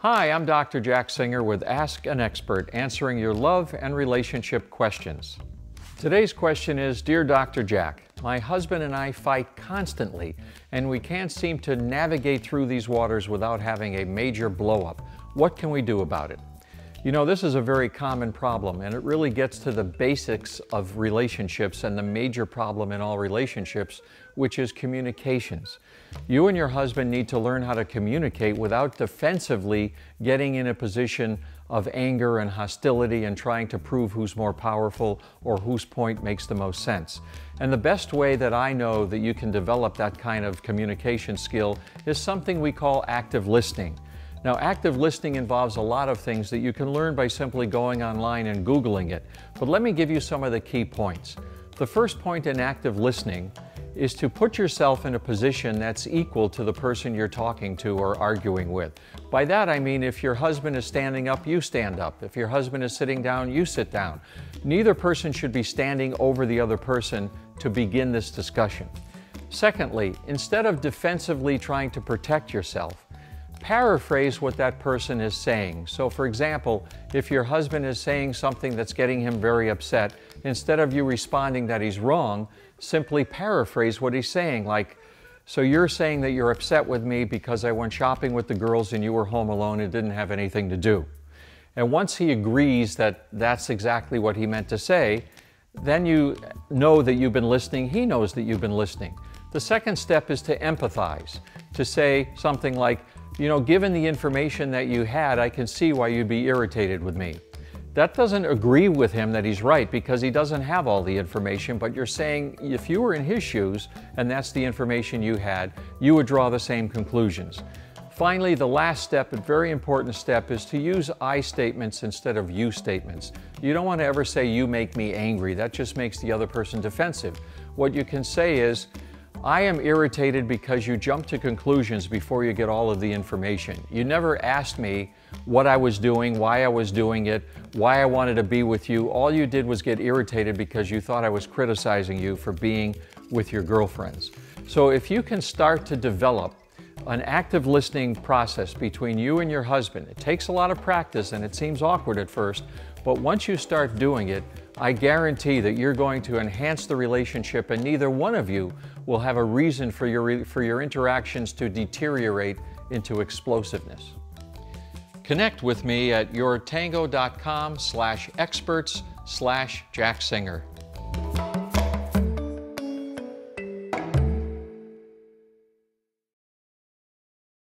Hi, I'm Dr. Jack Singer with Ask an Expert, answering your love and relationship questions. Today's question is, Dear Dr. Jack, my husband and I fight constantly, and we can't seem to navigate through these waters without having a major blow-up. What can we do about it? You know, this is a very common problem, and it really gets to the basics of relationships and the major problem in all relationships, which is communications. You and your husband need to learn how to communicate without defensively getting in a position of anger and hostility and trying to prove who's more powerful or whose point makes the most sense. And the best way that I know that you can develop that kind of communication skill is something we call active listening. Now, active listening involves a lot of things that you can learn by simply going online and Googling it. But let me give you some of the key points. The first point in active listening is to put yourself in a position that's equal to the person you're talking to or arguing with. By that I mean, if your husband is standing up, you stand up. If your husband is sitting down, you sit down. Neither person should be standing over the other person to begin this discussion. Secondly, instead of defensively trying to protect yourself, paraphrase what that person is saying. So for example, if your husband is saying something that's getting him very upset, instead of you responding that he's wrong, simply paraphrase what he's saying, like, so you're saying that you're upset with me because I went shopping with the girls and you were home alone and didn't have anything to do. And once he agrees that that's exactly what he meant to say, then you know that you've been listening, he knows that you've been listening. The second step is to empathize, to say something like, you know, given the information that you had, I can see why you'd be irritated with me. That doesn't agree with him that he's right because he doesn't have all the information, but you're saying if you were in his shoes and that's the information you had, you would draw the same conclusions. Finally, the last step, a very important step, is to use I statements instead of you statements. You don't want to ever say, you make me angry. That just makes the other person defensive. What you can say is, I am irritated because you jump to conclusions before you get all of the information. You never asked me what I was doing, why I was doing it, why I wanted to be with you. All you did was get irritated because you thought I was criticizing you for being with your girlfriends. So if you can start to develop an active listening process between you and your husband, it takes a lot of practice and it seems awkward at first, but once you start doing it, I guarantee that you're going to enhance the relationship and neither one of you will have a reason for your interactions to deteriorate into explosiveness. Connect with me at yourtango.com/experts/Jack Singer.